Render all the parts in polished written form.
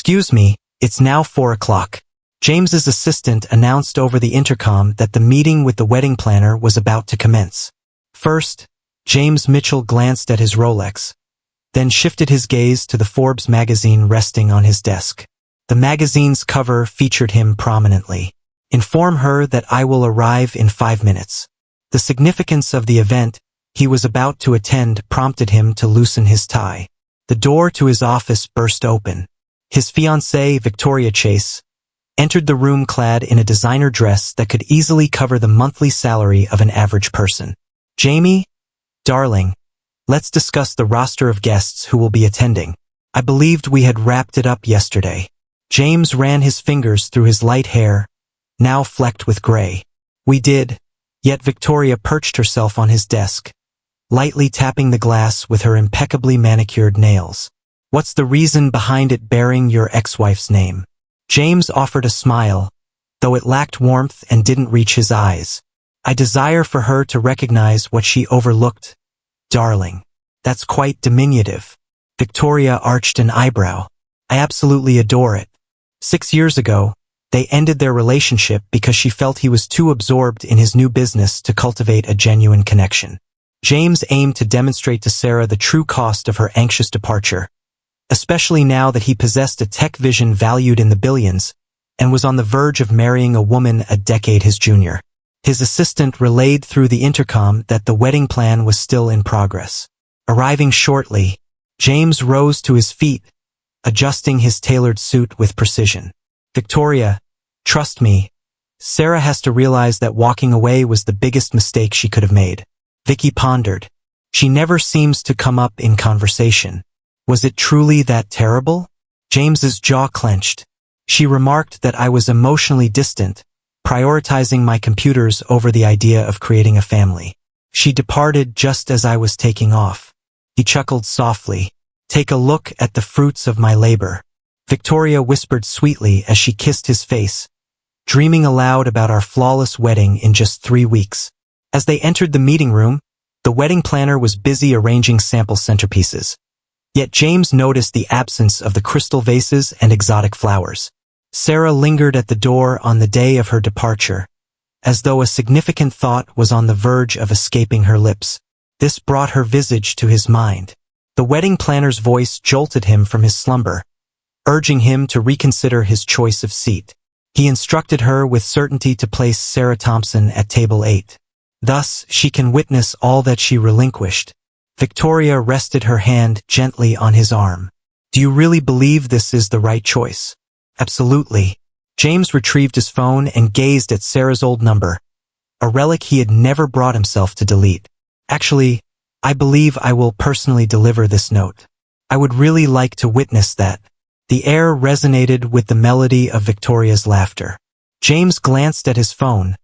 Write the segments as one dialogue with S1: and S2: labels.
S1: Excuse me, it's now 4 o'clock. James's assistant announced over the intercom that the meeting with the wedding planner was about to commence. First, James Mitchell glanced at his Rolex, then shifted his gaze to the Forbes magazine resting on his desk. The magazine's cover featured him prominently. Inform her that I will arrive in 5 minutes. The significance of the event he was about to attend prompted him to loosen his tie. The door to his office burst open. His fiancée, Victoria Chase, entered the room clad in a designer dress that could easily cover the monthly salary of an average person. Jamie, darling, let's discuss the roster of guests who will be attending. I believed we had wrapped it up yesterday. James ran his fingers through his light hair, now flecked with gray. We did, yet Victoria perched herself on his desk, lightly tapping the glass with her impeccably manicured nails. What's the reason behind it bearing your ex-wife's name? James offered a smile, though it lacked warmth and didn't reach his eyes. I desire for her to recognize what she overlooked. Darling, that's quite diminutive. Victoria arched an eyebrow. I absolutely adore it. 6 years ago, they ended their relationship because she felt he was too absorbed in his new business to cultivate a genuine connection. James aimed to demonstrate to Sarah the true cost of her anxious departure, especially now that he possessed a tech vision valued in the billions and was on the verge of marrying a woman a decade his junior. His assistant relayed through the intercom that the wedding plan was still in progress. Arriving shortly, James rose to his feet, adjusting his tailored suit with precision. Victoria, trust me, Sarah has to realize that walking away was the biggest mistake she could have made. Vicky pondered. She never seems to come up in conversation. Was it truly that terrible? James's jaw clenched. She remarked that I was emotionally distant, prioritizing my computers over the idea of creating a family. She departed just as I was taking off. He chuckled softly. Take a look at the fruits of my labor. Victoria whispered sweetly as she kissed his face, dreaming aloud about our flawless wedding in just 3 weeks. As they entered the meeting room, the wedding planner was busy arranging sample centerpieces. Yet James noticed the absence of the crystal vases and exotic flowers. Sarah lingered at the door on the day of her departure, as though a significant thought was on the verge of escaping her lips. This brought her visage to his mind. The wedding planner's voice jolted him from his slumber, urging him to reconsider his choice of seat. He instructed her with certainty to place Sarah Thompson at table 8. Thus, she can witness all that she relinquished. Victoria rested her hand gently on his arm. Do you really believe this is the right choice? Absolutely. James retrieved his phone and gazed at Sarah's old number, a relic he had never brought himself to delete. Actually, I believe I will personally deliver this note. I would really like to witness that. The air resonated with the melody of Victoria's laughter. James glanced at his phone,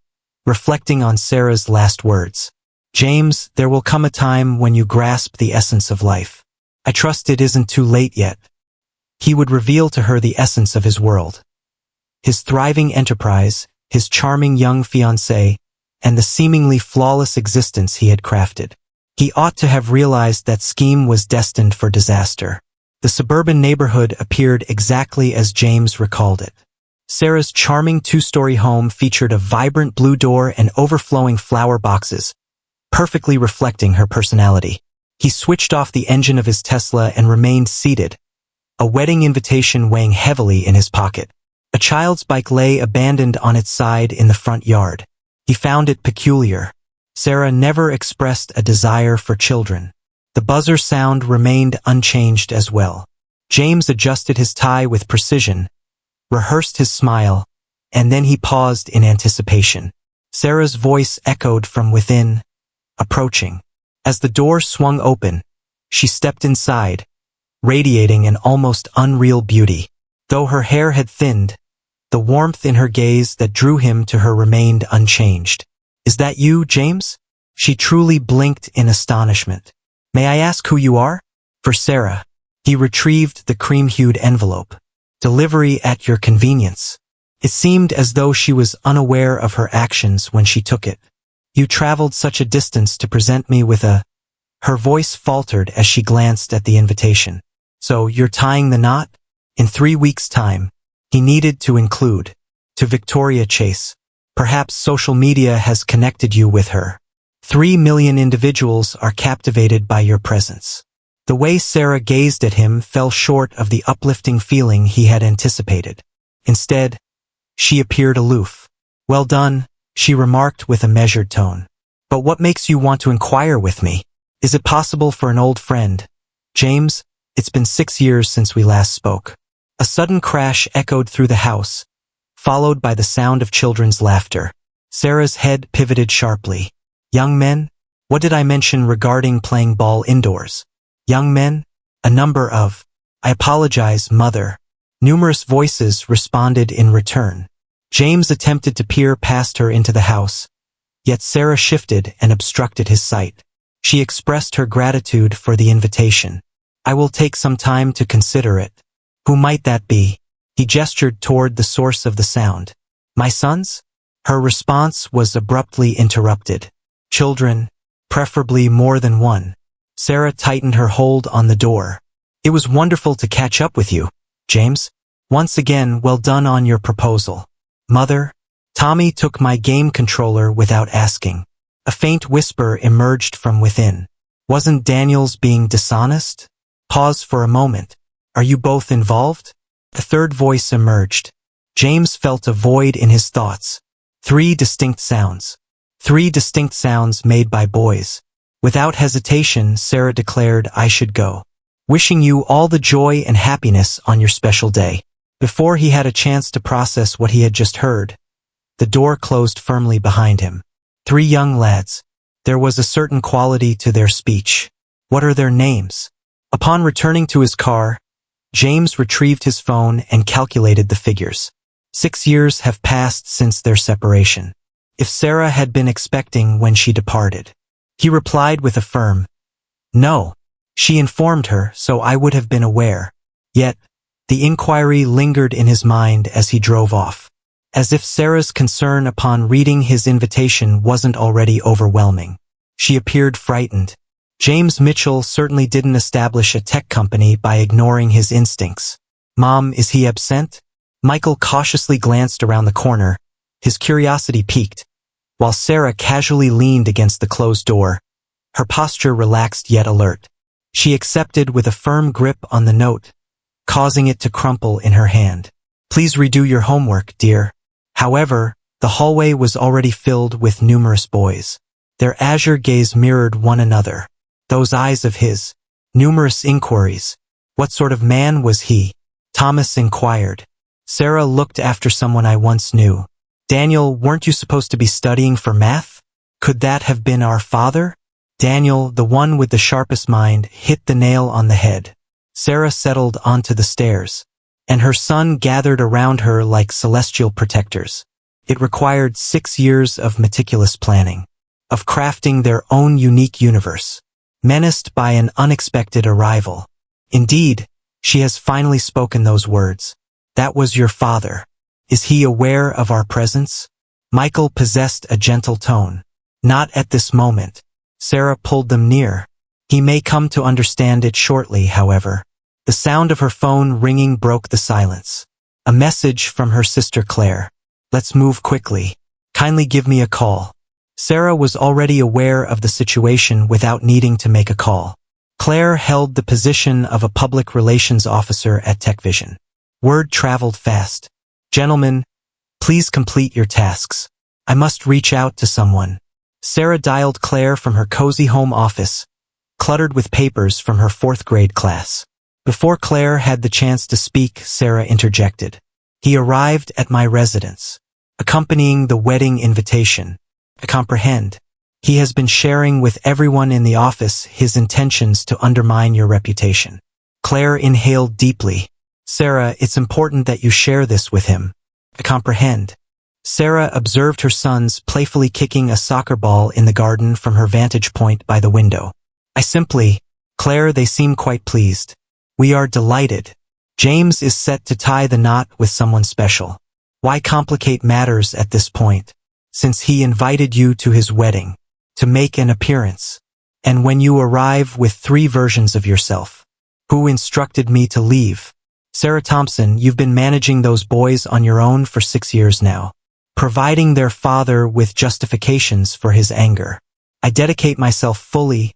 S1: reflecting on Sarah's last words. James, there will come a time when you grasp the essence of life. I trust it isn't too late yet. He would reveal to her the essence of his world. His thriving enterprise, his charming young fiancée, and the seemingly flawless existence he had crafted. He ought to have realized that scheme was destined for disaster. The suburban neighborhood appeared exactly as James recalled it. Sarah's charming 2-story home featured a vibrant blue door and overflowing flower boxes, perfectly reflecting her personality. He switched off the engine of his Tesla and remained seated, a wedding invitation weighing heavily in his pocket. A child's bike lay abandoned on its side in the front yard. He found it peculiar. Sarah never expressed a desire for children. The buzzer sound remained unchanged as well. James adjusted his tie with precision, rehearsed his smile, and then he paused in anticipation. Sarah's voice echoed from within, approaching. As the door swung open, she stepped inside, radiating an almost unreal beauty. Though her hair had thinned, the warmth in her gaze that drew him to her remained unchanged. Is that you, James? She truly blinked in astonishment. May I ask who you are? For Sarah. He retrieved the cream-hued envelope. Delivery at your convenience. It seemed as though she was unaware of her actions when she took it. You traveled such a distance to present me with a... Her voice faltered as she glanced at the invitation. So you're tying the knot? In 3 weeks' time, he needed to include. To Victoria Chase. Perhaps social media has connected you with her. 3 million individuals are captivated by your presence. The way Sarah gazed at him fell short of the uplifting feeling he had anticipated. Instead, she appeared aloof. Well done, she remarked with a measured tone. But what makes you want to inquire with me? Is it possible for an old friend? James, it's been 6 years since we last spoke. A sudden crash echoed through the house, followed by the sound of children's laughter. Sarah's head pivoted sharply. Young men? What did I mention regarding playing ball indoors? Young men? A number of. I apologize, mother. Numerous voices responded in return. James attempted to peer past her into the house, yet Sarah shifted and obstructed his sight. She expressed her gratitude for the invitation. I will take some time to consider it. Who might that be? He gestured toward the source of the sound. My sons? Her response was abruptly interrupted. Children, preferably more than one. Sarah tightened her hold on the door. It was wonderful to catch up with you, James. Once again, well done on your proposal. Mother, Tommy took my game controller without asking. A faint whisper emerged from within. Wasn't Daniels being dishonest? Pause for a moment. Are you both involved? A third voice emerged. James felt a void in his thoughts. 3 distinct sounds. 3 distinct sounds made by boys. Without hesitation, Sarah declared, I should go. Wishing you all the joy and happiness on your special day. Before he had a chance to process what he had just heard, the door closed firmly behind him. 3 young lads. There was a certain quality to their speech. What are their names? Upon returning to his car, James retrieved his phone and calculated the figures. 6 years have passed since their separation. If Sarah had been expecting when she departed. He replied with a firm, no. She informed her, so I would have been aware. Yet, the inquiry lingered in his mind as he drove off. As if Sarah's concern upon reading his invitation wasn't already overwhelming. She appeared frightened. James Mitchell certainly didn't establish a tech company by ignoring his instincts. Mom, is he absent? Michael cautiously glanced around the corner, his curiosity piqued, while Sarah casually leaned against the closed door, her posture relaxed yet alert. She accepted with a firm grip on the note, causing it to crumple in her hand. Please redo your homework, dear. However, the hallway was already filled with numerous boys. Their azure gaze mirrored one another. Those eyes of his. Numerous inquiries. What sort of man was he? Thomas inquired. Sarah looked after someone I once knew. Daniel, weren't you supposed to be studying for math? Could that have been our father? Daniel, the one with the sharpest mind, hit the nail on the head. Sarah settled onto the stairs, and her son gathered around her like celestial protectors. It required 6 years of meticulous planning, of crafting their own unique universe, menaced by an unexpected arrival. Indeed, she has finally spoken those words. That was your father. Is he aware of our presence? Michael possessed a gentle tone. Not at this moment. Sarah pulled them near. He may come to understand it shortly, however. The sound of her phone ringing broke the silence. A message from her sister Claire. Let's move quickly. Kindly give me a call. Sarah was already aware of the situation without needing to make a call. Claire held the position of a public relations officer at TechVision. Word traveled fast. Gentlemen, please complete your tasks. I must reach out to someone. Sarah dialed Claire from her cozy home office, cluttered with papers from her 4th grade class. Before Claire had the chance to speak, Sarah interjected. He arrived at my residence, accompanying the wedding invitation. I comprehend. He has been sharing with everyone in the office his intentions to undermine your reputation. Claire inhaled deeply. Sarah, it's important that you share this with him. I comprehend. Sarah observed her sons playfully kicking a soccer ball in the garden from her vantage point by the window. Claire, they seem quite pleased. We are delighted. James is set to tie the knot with someone special. Why complicate matters at this point? Since he invited you to his wedding, to make an appearance. And when you arrive with 3 versions of yourself. Who instructed me to leave? Sarah Thompson, you've been managing those boys on your own for 6 years now, providing their father with justifications for his anger. I dedicate myself fully,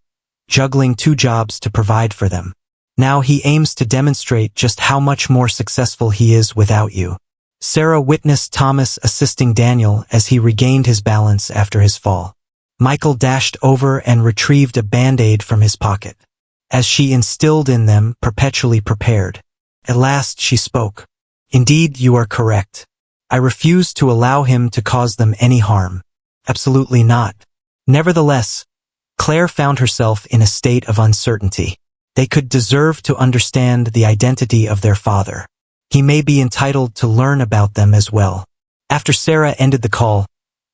S1: juggling 2 jobs to provide for them. Now he aims to demonstrate just how much more successful he is without you. Sarah witnessed Thomas assisting Daniel as he regained his balance after his fall. Michael dashed over and retrieved a Band-Aid from his pocket. As she instilled in them, perpetually prepared. At last she spoke. Indeed, you are correct. I refuse to allow him to cause them any harm. Absolutely not. Nevertheless, Claire found herself in a state of uncertainty. They could deserve to understand the identity of their father. He may be entitled to learn about them as well. After Sarah ended the call,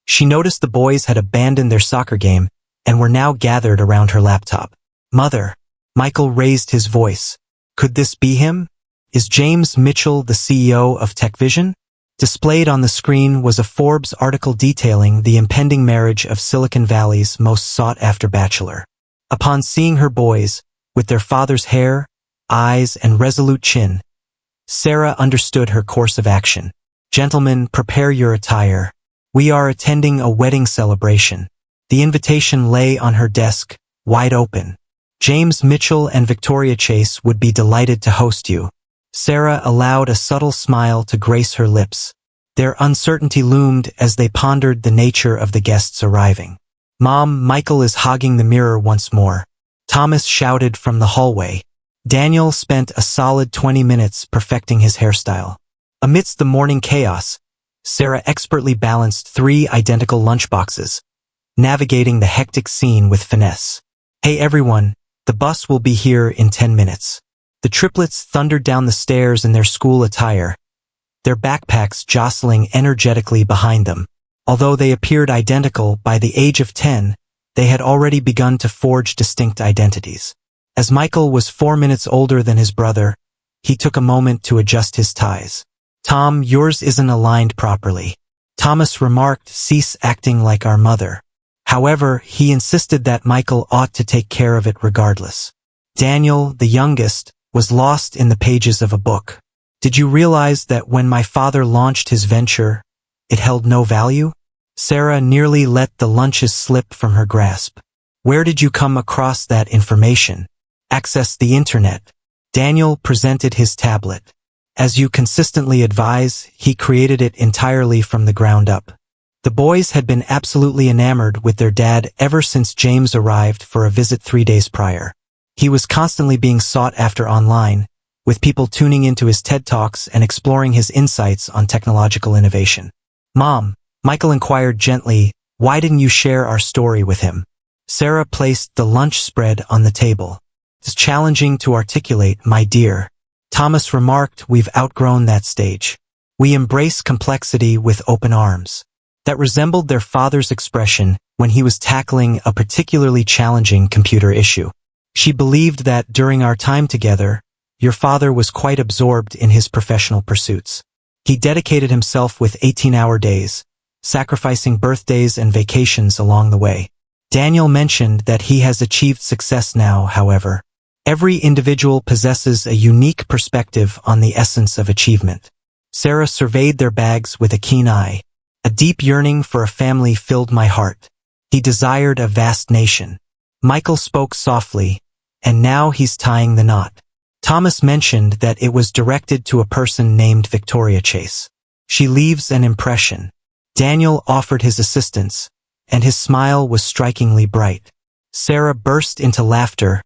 S1: she noticed the boys had abandoned their soccer game and were now gathered around her laptop. Mother, Michael raised his voice. Could this be him? Is James Mitchell the CEO of TechVision? Displayed on the screen was a Forbes article detailing the impending marriage of Silicon Valley's most sought-after bachelor. Upon seeing her boys, with their father's hair, eyes, and resolute chin, Sarah understood her course of action. Gentlemen, prepare your attire. We are attending a wedding celebration. The invitation lay on her desk, wide open. James Mitchell and Victoria Chase would be delighted to host you. Sarah allowed a subtle smile to grace her lips. Their uncertainty loomed as they pondered the nature of the guests arriving. Mom, Michael is hogging the mirror once more. Thomas shouted from the hallway. Daniel spent a solid 20 minutes perfecting his hairstyle. Amidst the morning chaos, Sarah expertly balanced 3 identical lunchboxes, navigating the hectic scene with finesse. Hey everyone, the bus will be here in 10 minutes. The triplets thundered down the stairs in their school attire, their backpacks jostling energetically behind them. Although they appeared identical, by the age of 10, they had already begun to forge distinct identities. As Michael was 4 minutes older than his brother, he took a moment to adjust his ties. Tom, yours isn't aligned properly. Thomas remarked, cease acting like our mother. However, he insisted that Michael ought to take care of it regardless. Daniel, the youngest, was lost in the pages of a book. Did you realize that when my father launched his venture, it held no value? Sarah nearly let the lunches slip from her grasp. Where did you come across that information? Access the internet. Daniel presented his tablet. As you consistently advise, he created it entirely from the ground up. The boys had been absolutely enamored with their dad ever since James arrived for a visit 3 days prior. He was constantly being sought after online, with people tuning into his TED Talks and exploring his insights on technological innovation. Mom, Michael inquired gently, why didn't you share our story with him? Sarah placed the lunch spread on the table. It's challenging to articulate, my dear. Thomas remarked, we've outgrown that stage. We embrace complexity with open arms. That resembled their father's expression when he was tackling a particularly challenging computer issue. She believed that during our time together, your father was quite absorbed in his professional pursuits. He dedicated himself with 18-hour days, sacrificing birthdays and vacations along the way. Daniel mentioned that he has achieved success now, however. Every individual possesses a unique perspective on the essence of achievement. Sarah surveyed their bags with a keen eye. A deep yearning for a family filled my heart. He desired a vast nation. Michael spoke softly, and now he's tying the knot. Thomas mentioned that it was directed to a person named Victoria Chase. She leaves an impression. Daniel offered his assistance, and his smile was strikingly bright. Sarah burst into laughter,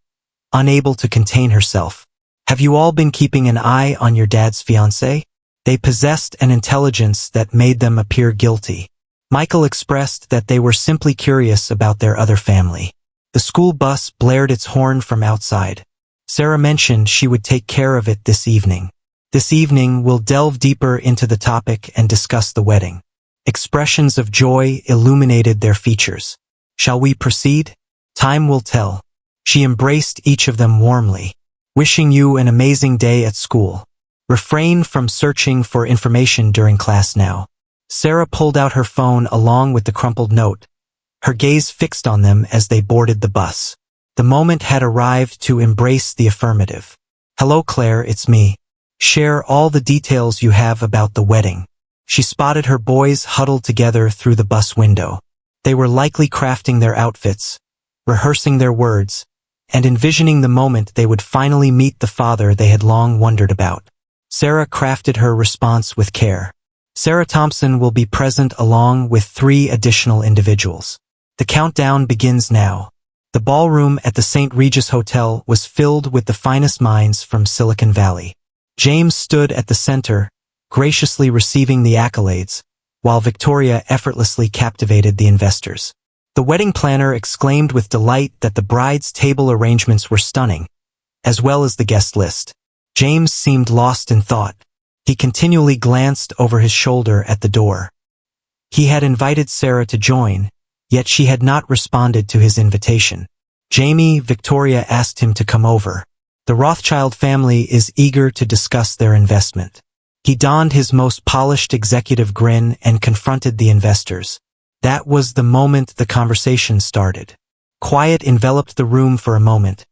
S1: unable to contain herself. Have you all been keeping an eye on your dad's fiancée? They possessed an intelligence that made them appear guilty. Michael expressed that they were simply curious about their other family. The school bus blared its horn from outside. Sarah mentioned she would take care of it this evening. This evening we'll delve deeper into the topic and discuss the wedding. Expressions of joy illuminated their features. Shall we proceed? Time will tell. She embraced each of them warmly. Wishing you an amazing day at school. Refrain from searching for information during class now. Sarah pulled out her phone along with the crumpled note, her gaze fixed on them as they boarded the bus. The moment had arrived to embrace the affirmative. Hello Claire, it's me. Share all the details you have about the wedding. She spotted her boys huddled together through the bus window. They were likely crafting their outfits, rehearsing their words, and envisioning the moment they would finally meet the father they had long wondered about. Sarah crafted her response with care. Sarah Thompson will be present along with 3 additional individuals. The countdown begins now. The ballroom at the St. Regis Hotel was filled with the finest minds from Silicon Valley. James stood at the center, graciously receiving the accolades, while Victoria effortlessly captivated the investors. The wedding planner exclaimed with delight that the bride's table arrangements were stunning, as well as the guest list. James seemed lost in thought. He continually glanced over his shoulder at the door. He had invited Sarah to join, yet she had not responded to his invitation. Victoria asked him to come over. The Rothschild family is eager to discuss their investment. He donned his most polished executive grin and confronted the investors. That was the moment the conversation started. Quiet enveloped the room for a moment,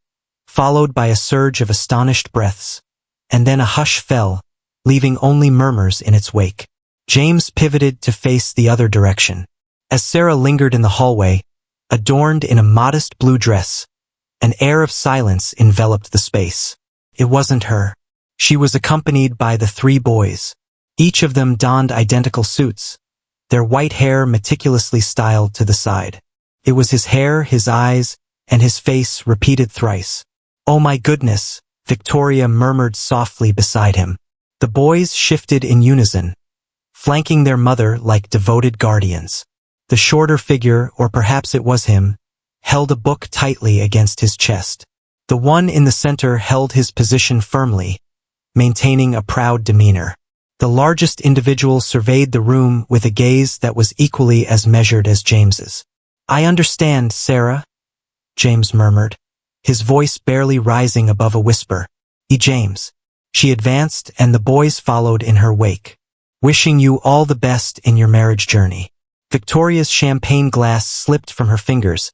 S1: followed by a surge of astonished breaths, and then a hush fell, leaving only murmurs in its wake. James pivoted to face the other direction. As Sarah lingered in the hallway, adorned in a modest blue dress, an air of silence enveloped the space. It wasn't her. She was accompanied by the 3 boys. Each of them donned identical suits, their white hair meticulously styled to the side. It was his hair, his eyes, and his face repeated thrice. "Oh my goodness," Victoria murmured softly beside him. The boys shifted in unison, flanking their mother like devoted guardians. The shorter figure, or perhaps it was him, held a book tightly against his chest. The one in the center held his position firmly, maintaining a proud demeanor. The largest individual surveyed the room with a gaze that was equally as measured as James's. "I understand, Sarah," James murmured, his voice barely rising above a whisper. James." She advanced, and the boys followed in her wake. "Wishing you all the best in your marriage journey." Victoria's champagne glass slipped from her fingers,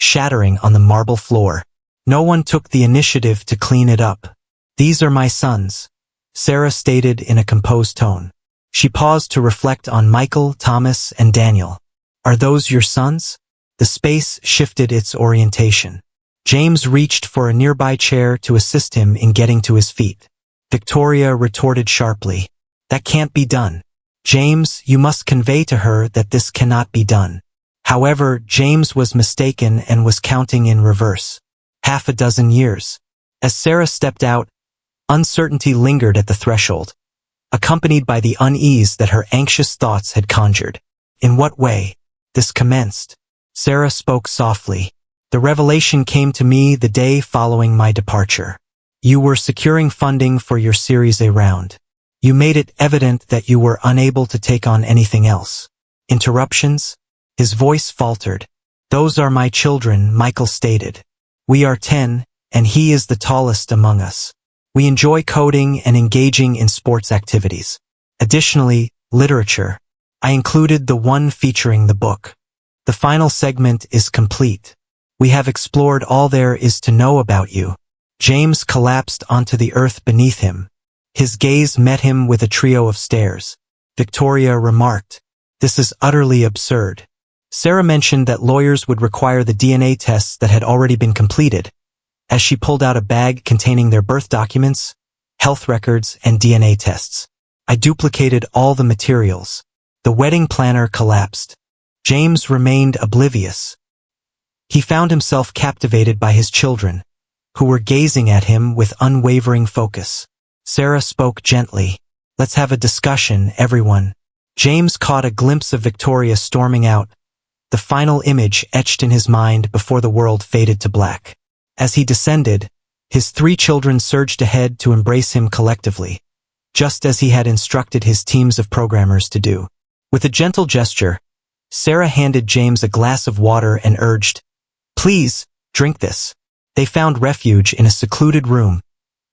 S1: shattering on the marble floor. No one took the initiative to clean it up. "These are my sons," Sarah stated in a composed tone. She paused to reflect on Michael, Thomas, and Daniel. "Are those your sons?" The space shifted its orientation. James reached for a nearby chair to assist him in getting to his feet. Victoria retorted sharply, "That can't be done. James, you must convey to her that this cannot be done." However, James was mistaken and was counting in reverse. 6 years. As Sarah stepped out, uncertainty lingered at the threshold, accompanied by the unease that her anxious thoughts had conjured. "In what way?" this commenced. Sarah spoke softly. "The revelation came to me the day following my departure. You were securing funding for your Series A round. You made it evident that you were unable to take on anything else." "Interruptions?" His voice faltered. "Those are my children," Michael stated. "We are 10, and he is the tallest among us. We enjoy coding and engaging in sports activities. Additionally, literature. I included the one featuring the book. The final segment is complete. We have explored all there is to know about you." James collapsed onto the earth beneath him. His gaze met him with a trio of stares. Victoria remarked, "This is utterly absurd." Sarah mentioned that lawyers would require the DNA tests that had already been completed, as she pulled out a bag containing their birth documents, health records, and DNA tests. "I duplicated all the materials." The wedding planner collapsed. James remained oblivious. He found himself captivated by his children, who were gazing at him with unwavering focus. Sarah spoke gently. "Let's have a discussion, everyone." James caught a glimpse of Victoria storming out, the final image etched in his mind before the world faded to black. As he descended, his 3 children surged ahead to embrace him collectively, just as he had instructed his teams of programmers to do. With a gentle gesture, Sarah handed James a glass of water and urged, "Please, drink this." They found refuge in a secluded room,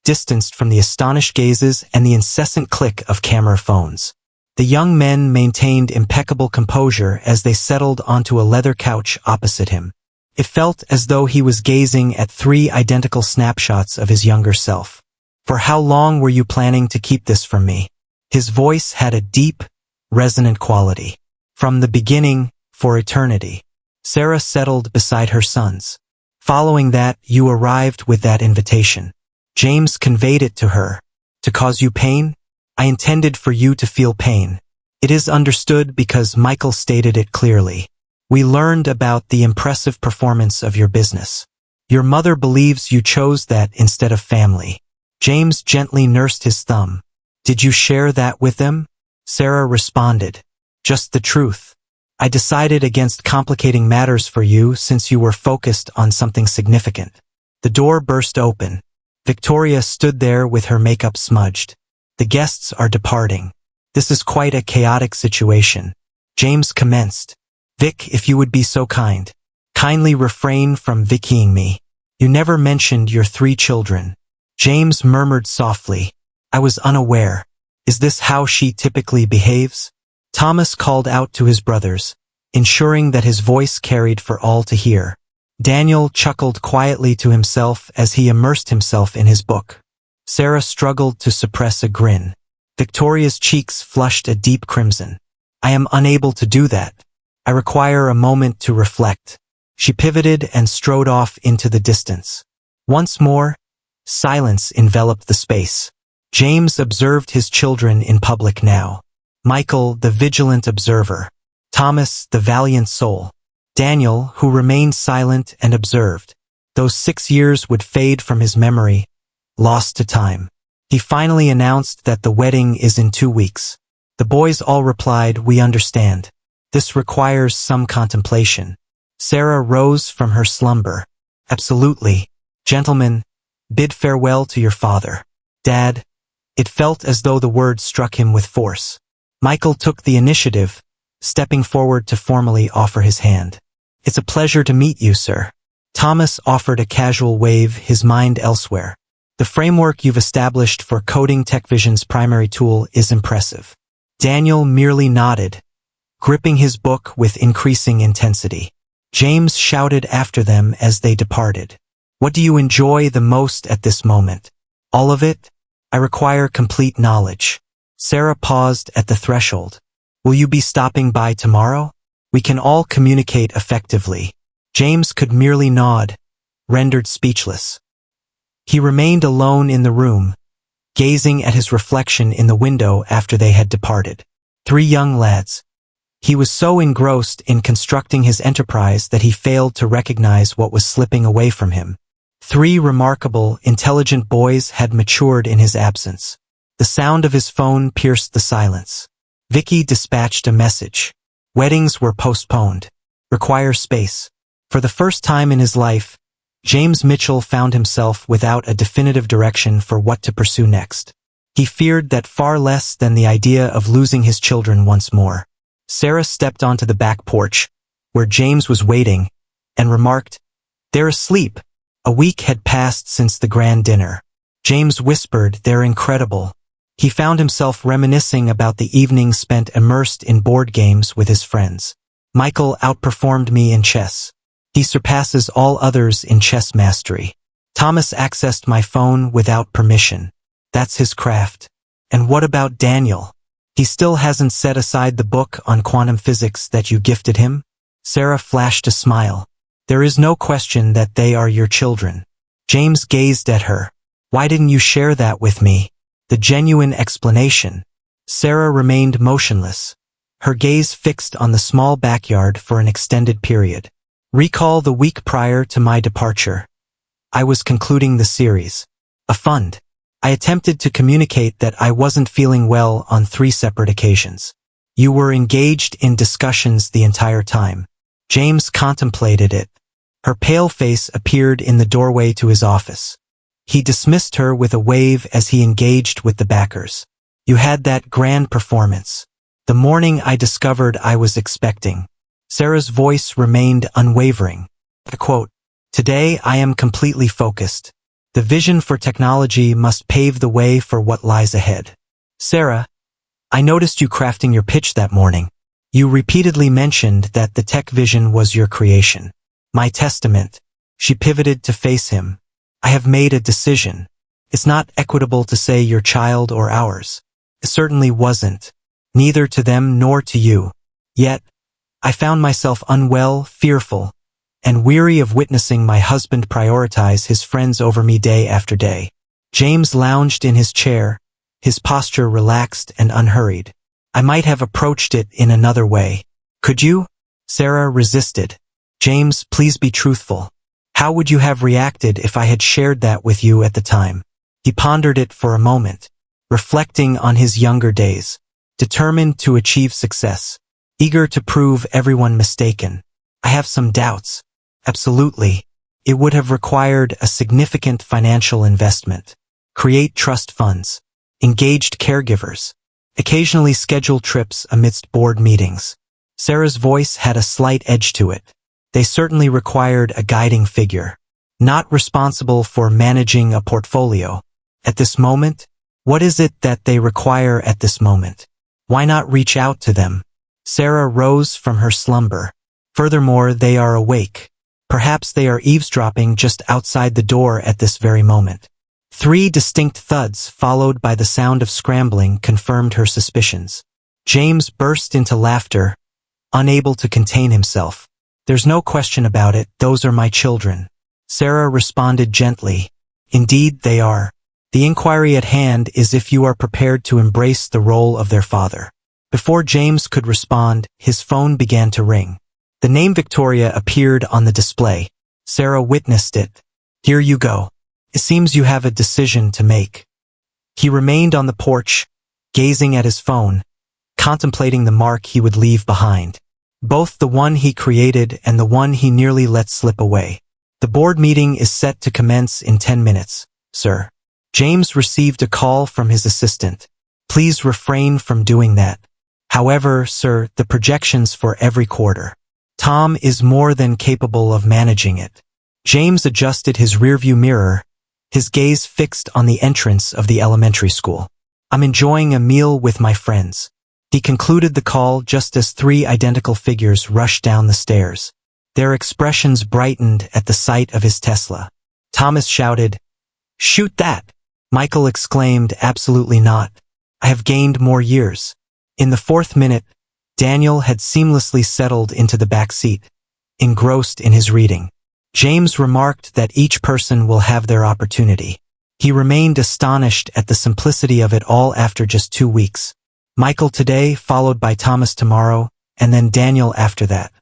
S1: distanced from the astonished gazes and the incessant click of camera phones. The young men maintained impeccable composure as they settled onto a leather couch opposite him. It felt as though he was gazing at 3 identical snapshots of his younger self. For how long were you planning to keep this from me? His voice had a deep, resonant quality. From the beginning, for eternity. Sarah settled beside her sons. Following that, you arrived with that invitation. James conveyed it to her. To cause you pain? I intended for you to feel pain. It is understood because Michael stated it clearly. We learned about the impressive performance of your business. Your mother believes you chose that instead of family. James gently nursed his thumb. Did you share that with them? Sarah responded. Just the truth. I decided against complicating matters for you since you were focused on something significant. The door burst open. Victoria stood there with her makeup smudged. The guests are departing. This is quite a chaotic situation. James commenced. Vic, if you would be so kind. Kindly refrain from Vickying me. You never mentioned your 3 children. James murmured softly. I was unaware. Is this how she typically behaves? Thomas called out to his brothers, ensuring that his voice carried for all to hear. Daniel chuckled quietly to himself as he immersed himself in his book. Sarah struggled to suppress a grin. Victoria's cheeks flushed a deep crimson. I am unable to do that. I require a moment to reflect. She pivoted and strode off into the distance. Once more, silence enveloped the space. James observed his children in public now. Michael, the vigilant observer. Thomas, the valiant soul. Daniel, who remained silent and observed. Those 6 years would fade from his memory, lost to time. He finally announced that the wedding is in 2 weeks. The boys all replied, we understand. This requires some contemplation. Sarah rose from her slumber. Absolutely. Gentlemen, bid farewell to your father. Dad. It felt as though the words struck him with force. Michael took the initiative, stepping forward to formally offer his hand. It's a pleasure to meet you, sir. Thomas offered a casual wave, his mind elsewhere. The framework you've established for coding TechVision's primary tool is impressive. Daniel merely nodded, gripping his book with increasing intensity. James shouted after them as they departed. What do you enjoy the most at this moment? All of it? I require complete knowledge. Sarah paused at the threshold. Will you be stopping by tomorrow? We can all communicate effectively. James could merely nod, rendered speechless. He remained alone in the room, gazing at his reflection in the window after they had departed. 3 young lads. He was so engrossed in constructing his enterprise that he failed to recognize what was slipping away from him. 3 remarkable, intelligent boys had matured in his absence. The sound of his phone pierced the silence. Vicky dispatched a message. Weddings were postponed. Require space. For the first time in his life, James Mitchell found himself without a definitive direction for what to pursue next. He feared that far less than the idea of losing his children once more. Sarah stepped onto the back porch, where James was waiting, and remarked, "They're asleep." A week had passed since the grand dinner. James whispered, "They're incredible." He found himself reminiscing about the evenings spent immersed in board games with his friends. Michael outperformed me in chess. He surpasses all others in chess mastery. Thomas accessed my phone without permission. That's his craft. And what about Daniel? He still hasn't set aside the book on quantum physics that you gifted him? Sarah flashed a smile. There is no question that they are your children. James gazed at her. Why didn't you share that with me? The genuine explanation. Sarah remained motionless, her gaze fixed on the small backyard for an extended period. Recall the week prior to my departure. I was concluding the series. A fund. I attempted to communicate that I wasn't feeling well on 3 separate occasions. You were engaged in discussions the entire time. James contemplated it. Her pale face appeared in the doorway to his office. He dismissed her with a wave as he engaged with the backers. You had that grand performance. The morning I discovered I was expecting. Sarah's voice remained unwavering. I quote, "Today I am completely focused. The vision for technology must pave the way for what lies ahead." Sarah, I noticed you crafting your pitch that morning. You repeatedly mentioned that the tech vision was your creation. My testament. She pivoted to face him. I have made a decision. It's not equitable to say your child or ours. It certainly wasn't. Neither to them nor to you. Yet, I found myself unwell, fearful, and weary of witnessing my husband prioritize his friends over me day after day. James lounged in his chair, his posture relaxed and unhurried. I might have approached it in another way. Could you? Sarah resisted. James, please be truthful. How would you have reacted if I had shared that with you at the time? He pondered it for a moment, reflecting on his younger days, determined to achieve success, eager to prove everyone mistaken. I have some doubts. Absolutely. It would have required a significant financial investment. Create trust funds, engaged caregivers, occasionally schedule trips amidst board meetings. Sarah's voice had a slight edge to it. They certainly required a guiding figure, not responsible for managing a portfolio. At this moment, what is it that they require at this moment? Why not reach out to them? Sarah rose from her slumber. Furthermore, they are awake. Perhaps they are eavesdropping just outside the door at this very moment. 3 distinct thuds, followed by the sound of scrambling, confirmed her suspicions. James burst into laughter, unable to contain himself. There's no question about it, those are my children. Sarah responded gently. Indeed, they are. The inquiry at hand is if you are prepared to embrace the role of their father. Before James could respond, his phone began to ring. The name Victoria appeared on the display. Sarah witnessed it. Here you go. It seems you have a decision to make. He remained on the porch, gazing at his phone, contemplating the mark he would leave behind. Both the one he created and the one he nearly let slip away. The board meeting is set to commence in 10 minutes, sir. James received a call from his assistant. Please refrain from doing that. However, sir, the projections for every quarter. Tom is more than capable of managing it. James adjusted his rearview mirror, his gaze fixed on the entrance of the elementary school. I'm enjoying a meal with my friends. He concluded the call just as 3 identical figures rushed down the stairs. Their expressions brightened at the sight of his Tesla. Thomas shouted, "Shoot that!" Michael exclaimed, "Absolutely not. I have gained more years." In the 4th minute, Daniel had seamlessly settled into the back seat, engrossed in his reading. James remarked that each person will have their opportunity. He remained astonished at the simplicity of it all after just 2 weeks. Michael today, followed by Thomas tomorrow, and then Daniel after that.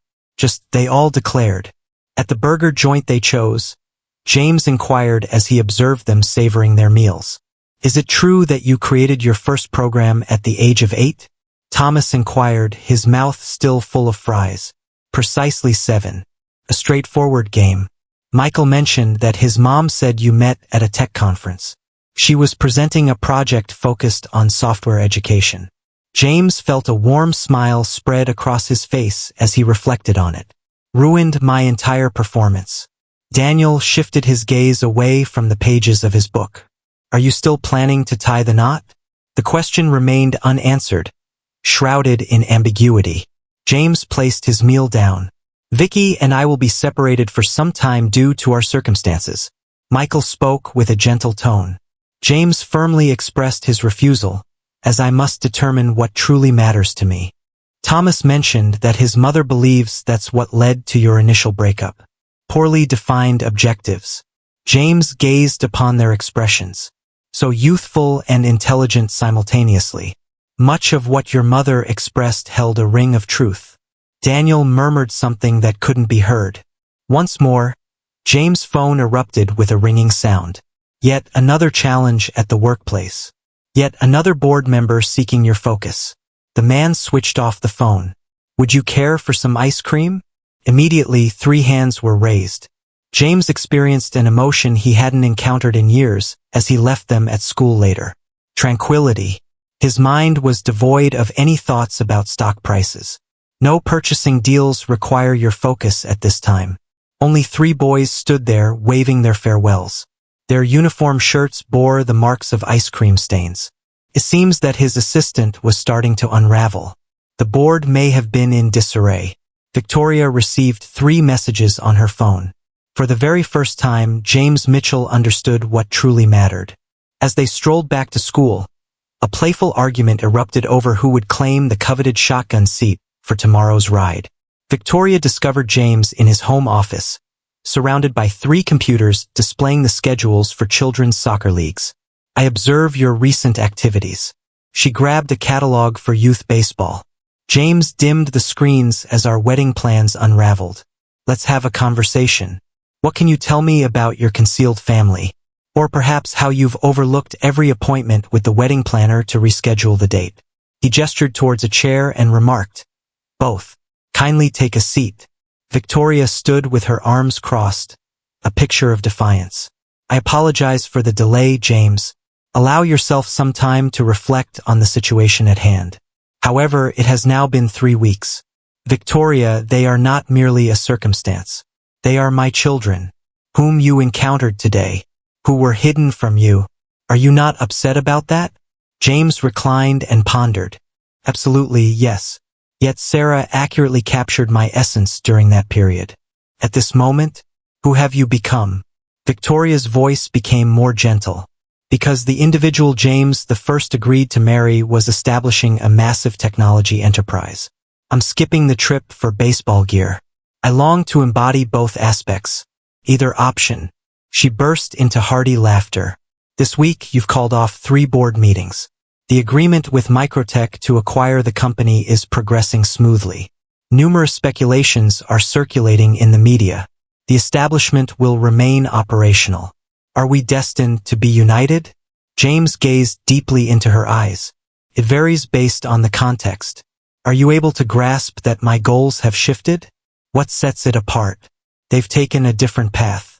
S1: They all declared. At the burger joint they chose, James inquired as he observed them savoring their meals. Is it true that you created your first program at the age of 8? Thomas inquired, his mouth still full of fries. Precisely 7. A straightforward game. Michael mentioned that his mom said you met at a tech conference. She was presenting a project focused on software education. James felt a warm smile spread across his face as he reflected on it. Ruined my entire performance. Daniel shifted his gaze away from the pages of his book. Are you still planning to tie the knot? The question remained unanswered, shrouded in ambiguity. James placed his meal down. Vicky and I will be separated for some time due to our circumstances. Michael spoke with a gentle tone. James firmly expressed his refusal, as I must determine what truly matters to me. Thomas mentioned that his mother believes that's what led to your initial breakup. Poorly defined objectives. James gazed upon their expressions, so youthful and intelligent simultaneously. Much of what your mother expressed held a ring of truth. Daniel murmured something that couldn't be heard. Once more, James' phone erupted with a ringing sound. Yet another challenge at the workplace. Yet another board member seeking your focus. The man switched off the phone. Would you care for some ice cream? Immediately, 3 hands were raised. James experienced an emotion he hadn't encountered in years as he left them at school later. Tranquility. His mind was devoid of any thoughts about stock prices. No purchasing deals require your focus at this time. Only 3 boys stood there waving their farewells. Their uniform shirts bore the marks of ice cream stains. It seems that his assistant was starting to unravel. The board may have been in disarray. Victoria received 3 messages on her phone. For the very first time, James Mitchell understood what truly mattered. As they strolled back to school, a playful argument erupted over who would claim the coveted shotgun seat for tomorrow's ride. Victoria discovered James in his home office, surrounded by 3 computers displaying the schedules for children's soccer leagues. I observe your recent activities. She grabbed a catalog for youth baseball. James dimmed the screens as our wedding plans unraveled. Let's have a conversation. What can you tell me about your concealed family? Or perhaps how you've overlooked every appointment with the wedding planner to reschedule the date. He gestured towards a chair and remarked, "Both. Kindly take a seat." Victoria stood with her arms crossed, a picture of defiance. I apologize for the delay, James. Allow yourself some time to reflect on the situation at hand. However, it has now been 3 weeks. Victoria, they are not merely a circumstance. They are my children, whom you encountered today, who were hidden from you. Are you not upset about that? James reclined and pondered. Absolutely, yes. Yet Sarah accurately captured my essence during that period. At this moment, who have you become? Victoria's voice became more gentle. Because the individual James the first agreed to marry was establishing a massive technology enterprise. I'm skipping the trip for baseball gear. I long to embody both aspects. Either option. She burst into hearty laughter. This week you've called off 3 board meetings. The agreement with Microtech to acquire the company is progressing smoothly. Numerous speculations are circulating in the media. The establishment will remain operational. Are we destined to be united? James gazed deeply into her eyes. It varies based on the context. Are you able to grasp that my goals have shifted? What sets it apart? They've taken a different path.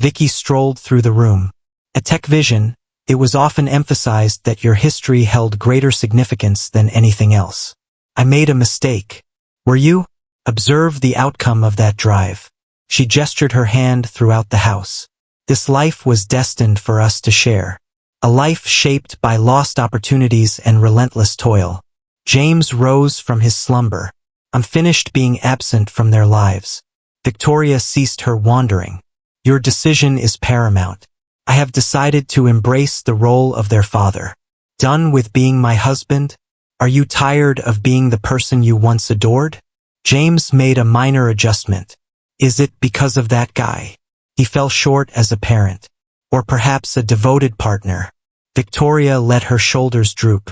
S1: Vicky strolled through the room. At Tech Vision, it was often emphasized that your history held greater significance than anything else. I made a mistake. Were you? Observe the outcome of that drive. She gestured her hand throughout the house. This life was destined for us to share. A life shaped by lost opportunities and relentless toil. James rose from his slumber. I'm finished being absent from their lives. Victoria ceased her wandering. Your decision is paramount. I have decided to embrace the role of their father. Done with being my husband? Are you tired of being the person you once adored? James made a minor adjustment. Is it because of that guy? He fell short as a parent. Or perhaps a devoted partner. Victoria let her shoulders droop.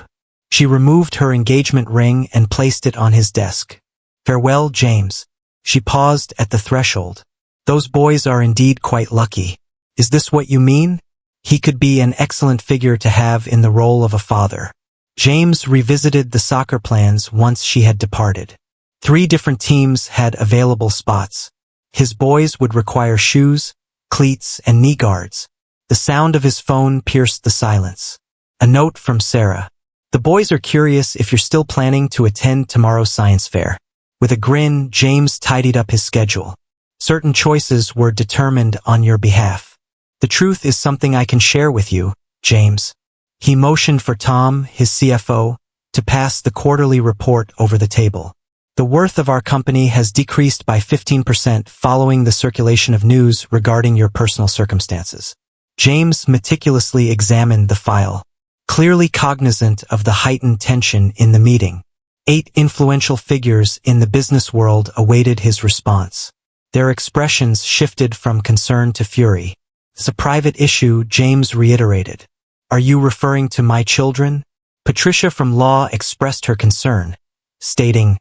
S1: She removed her engagement ring and placed it on his desk. Farewell, James. She paused at the threshold. Those boys are indeed quite lucky. Is this what you mean? He could be an excellent figure to have in the role of a father. James revisited the soccer plans once she had departed. 3 different teams had available spots. His boys would require shoes, cleats, and knee guards. The sound of his phone pierced the silence. A note from Sarah. The boys are curious if you're still planning to attend tomorrow's science fair. With a grin, James tidied up his schedule. Certain choices were determined on your behalf. The truth is something I can share with you, James. He motioned for Tom, his CFO, to pass the quarterly report over the table. The worth of our company has decreased by 15% following the circulation of news regarding your personal circumstances. James meticulously examined the file, clearly cognizant of the heightened tension in the meeting. 8 influential figures in the business world awaited his response. Their expressions shifted from concern to fury. It's a private issue, James reiterated. Are you referring to my children? Patricia from Law expressed her concern, stating,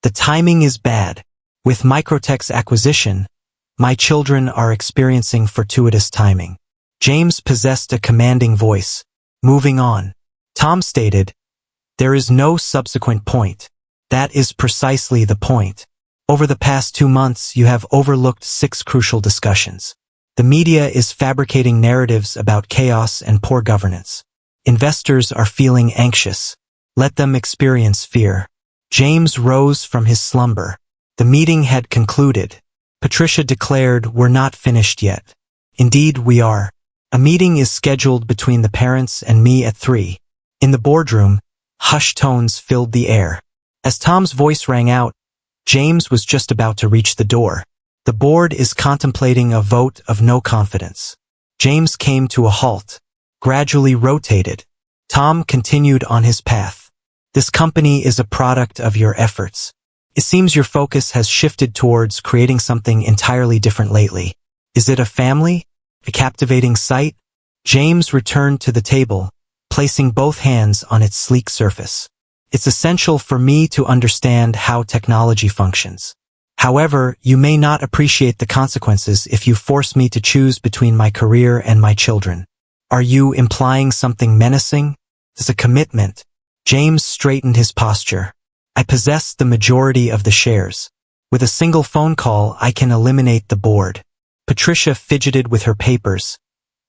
S1: the timing is bad. With Microtech's acquisition, my children are experiencing fortuitous timing. James possessed a commanding voice. Moving on. Tom stated, there is no subsequent point. That is precisely the point. Over the past 2 months, you have overlooked 6 crucial discussions. The media is fabricating narratives about chaos and poor governance. Investors are feeling anxious. Let them experience fear. James rose from his slumber. The meeting had concluded. Patricia declared, we're not finished yet. Indeed, we are. A meeting is scheduled between the parents and me at 3. In the boardroom, hushed tones filled the air. As Tom's voice rang out, James was just about to reach the door. The board is contemplating a vote of no confidence. James came to a halt. gradually rotated. Tom continued on his path. This company is a product of your efforts. It seems your focus has shifted towards creating something entirely different lately. Is it a family? A captivating sight? James returned to the table, placing both hands on its sleek surface. It's essential for me to understand how technology functions. However, you may not appreciate the consequences if you force me to choose between my career and my children. Are you implying something menacing? It's a commitment. James straightened his posture. I possess the majority of the shares. With a single phone call, I can eliminate the board. Patricia fidgeted with her papers,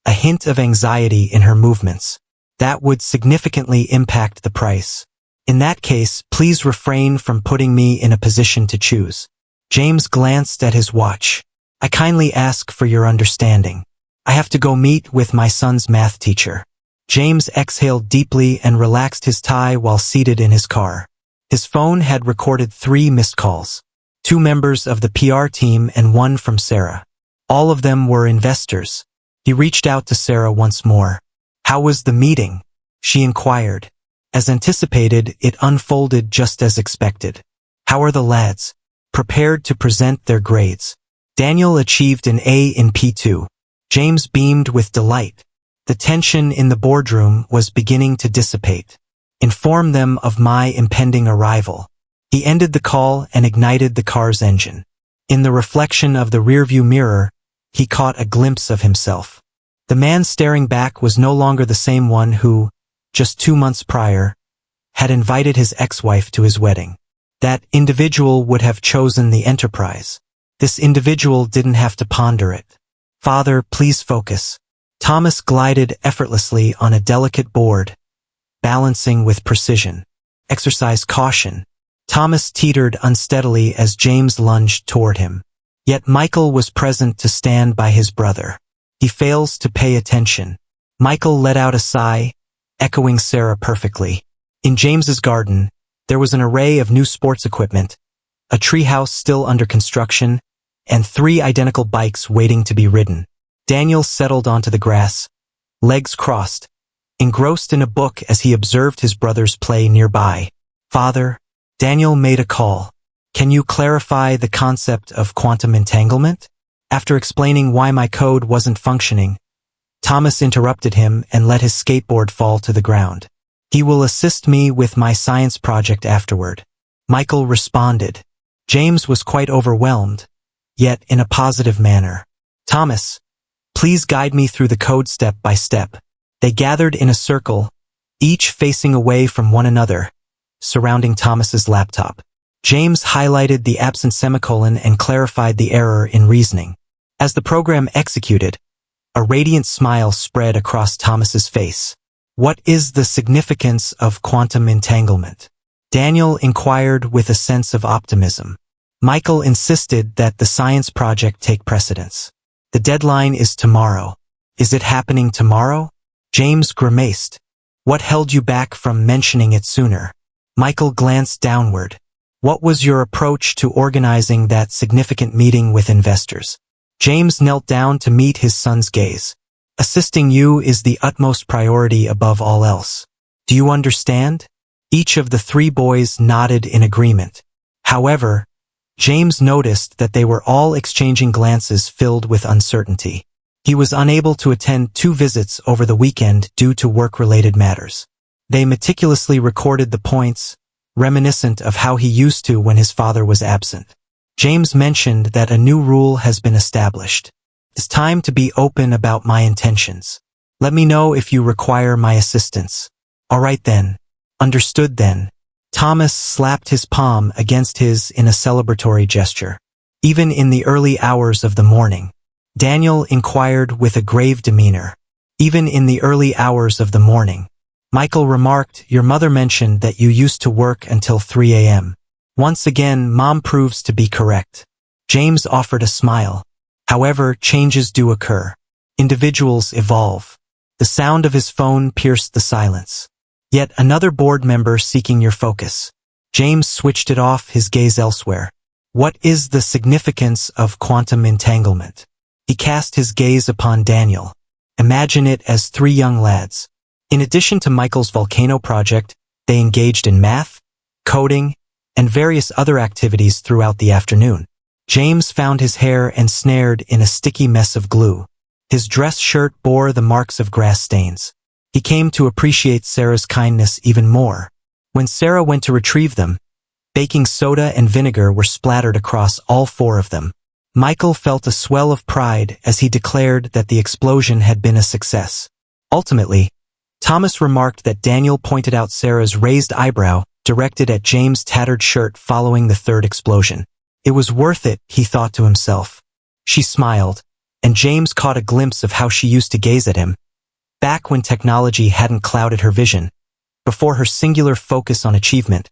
S1: a hint of anxiety in her movements. That would significantly impact the price. In that case, please refrain from putting me in a position to choose. James glanced at his watch. I kindly ask for your understanding. I have to go meet with my son's math teacher. James exhaled deeply and relaxed his tie while seated in his car. His phone had recorded 3 missed calls. 2 members of the PR team and 1 from Sarah. All of them were investors. He reached out to Sarah once more. How was the meeting? She inquired. As anticipated, it unfolded just as expected. How are the lads? Prepared to present their grades. Daniel achieved an A in P2. James beamed with delight. The tension in the boardroom was beginning to dissipate. Inform them of my impending arrival. He ended the call and ignited the car's engine. In the reflection of the rearview mirror, he caught a glimpse of himself. The man staring back was no longer the same one who, just 2 months prior, had invited his ex-wife to his wedding. That individual would have chosen the enterprise. This individual didn't have to ponder it. Father, please focus. Thomas glided effortlessly on a delicate board, balancing with precision. Exercise caution. Thomas teetered unsteadily as James lunged toward him. Yet Michael was present to stand by his brother. He fails to pay attention. Michael let out a sigh, echoing Sarah perfectly. In James's garden, there was an array of new sports equipment, a treehouse still under construction, and 3 identical bikes waiting to be ridden. Daniel settled onto the grass, legs crossed, engrossed in a book as he observed his brothers play nearby. Father, Daniel made a call. Can you clarify the concept of quantum entanglement? After explaining why my code wasn't functioning, Thomas interrupted him and let his skateboard fall to the ground. He will assist me with my science project afterward. Michael responded. James was quite overwhelmed, yet in a positive manner. Thomas, please guide me through the code step by step. They gathered in a circle, each facing away from one another, surrounding Thomas's laptop. James highlighted the absent semicolon and clarified the error in reasoning. As the program executed, a radiant smile spread across Thomas's face. What is the significance of quantum entanglement? Daniel inquired with a sense of optimism. Michael insisted that the science project take precedence. The deadline is tomorrow. Is it happening tomorrow? James grimaced. What held you back from mentioning it sooner? Michael glanced downward. What was your approach to organizing that significant meeting with investors? James knelt down to meet his son's gaze. Assisting you is the utmost priority above all else. Do you understand? Each of the 3 boys nodded in agreement. However, James noticed that they were all exchanging glances filled with uncertainty. He was unable to attend 2 visits over the weekend due to work-related matters. They meticulously recorded the points, reminiscent of how he used to when his father was absent. James mentioned that a new rule has been established. It's time to be open about my intentions. Let me know if you require my assistance. All right then. Understood then. Thomas slapped his palm against his in a celebratory gesture. Even in the early hours of the morning, Daniel inquired with a grave demeanor. Even in the early hours of the morning, Michael remarked, your mother mentioned that you used to work until 3 a.m. Once again, Mom proves to be correct. James offered a smile. However, changes do occur. Individuals evolve. The sound of his phone pierced the silence. Yet another board member seeking your focus. James switched it off, his gaze elsewhere. What is the significance of quantum entanglement? He cast his gaze upon Daniel. Imagine it as three young lads. In addition to Michael's volcano project, they engaged in math, coding, and various other activities throughout the afternoon. James found his hair ensnared in a sticky mess of glue. His dress shirt bore the marks of grass stains. He came to appreciate Sarah's kindness even more. When Sarah went to retrieve them, baking soda and vinegar were splattered across all four of them. Michael felt a swell of pride as he declared that the explosion had been a success. Ultimately, Thomas remarked that Daniel pointed out Sarah's raised eyebrow directed at James' tattered shirt following the third explosion. It was worth it, he thought to himself. She smiled, and James caught a glimpse of how she used to gaze at him, back when technology hadn't clouded her vision, before her singular focus on achievement,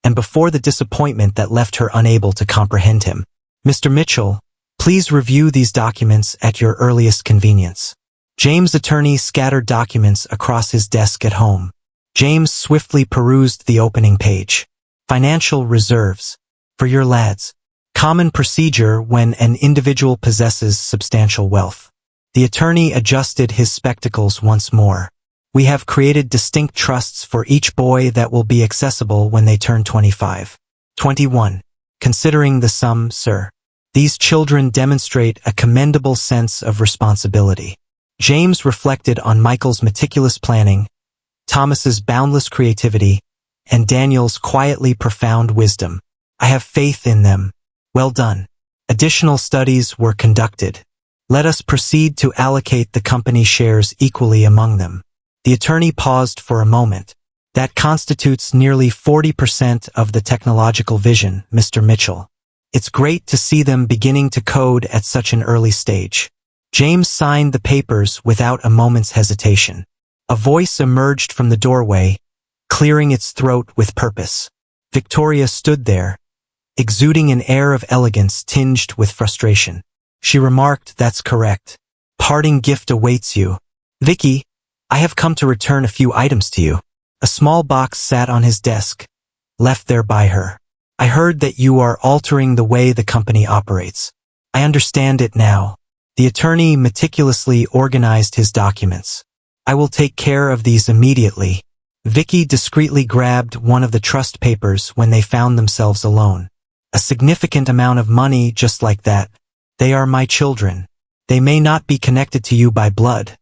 S1: and before the disappointment that left her unable to comprehend him. Mr. Mitchell, please review these documents at your earliest convenience. James' attorney scattered documents across his desk at home. James swiftly perused the opening page. Financial reserves. For your lads. Common procedure when an individual possesses substantial wealth. The attorney adjusted his spectacles once more. We have created distinct trusts for each boy that will be accessible when they turn 25. 21. Considering the sum, sir. These children demonstrate a commendable sense of responsibility. James reflected on Michael's meticulous planning, Thomas's boundless creativity, and Daniel's quietly profound wisdom. I have faith in them. Well done. Additional studies were conducted. Let us proceed to allocate the company shares equally among them. The attorney paused for a moment. That constitutes nearly 40% of the technological vision, Mr. Mitchell. It's great to see them beginning to code at such an early stage. James signed the papers without a moment's hesitation. A voice emerged from the doorway, clearing its throat with purpose. Victoria stood there, exuding an air of elegance tinged with frustration. She remarked, "That's correct. Parting gift awaits you. Vicky, I have come to return a few items to you." A small box sat on his desk, left there by her. "I heard that you are altering the way the company operates. I understand it now." The attorney meticulously organized his documents. "I will take care of these immediately." Vicky discreetly grabbed one of the trust papers when they found themselves alone. "A significant amount of money just like that. They are my children. They may not be connected to you by blood,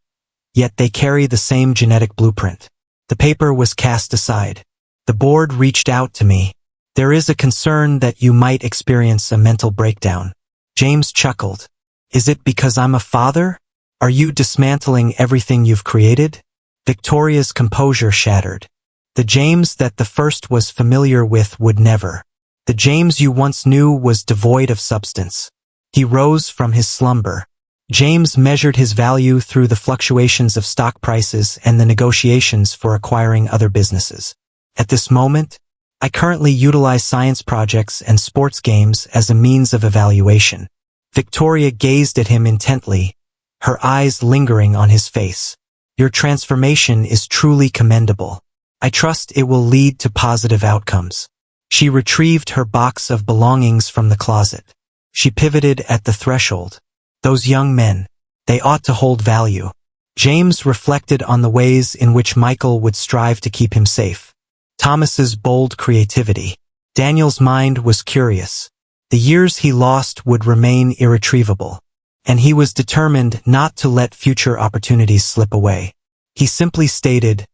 S1: yet they carry the same genetic blueprint." The paper was cast aside. "The board reached out to me. There is a concern that you might experience a mental breakdown." James chuckled. "Is it because I'm a father? Are you dismantling everything you've created?" Victoria's composure shattered. The James that the first was familiar with would never. The James you once knew was devoid of substance. He rose from his slumber. James measured his value through the fluctuations of stock prices and the negotiations for acquiring other businesses. At this moment, I currently utilize science projects and sports games as a means of evaluation. Victoria gazed at him intently, her eyes lingering on his face. Your transformation is truly commendable. I trust it will lead to positive outcomes. She retrieved her box of belongings from the closet. She pivoted at the threshold. Those young men, they ought to hold value. James reflected on the ways in which Michael would strive to keep him safe. Thomas's bold creativity. Daniel's mind was curious. The years he lost would remain irretrievable, and he was determined not to let future opportunities slip away. He simply stated,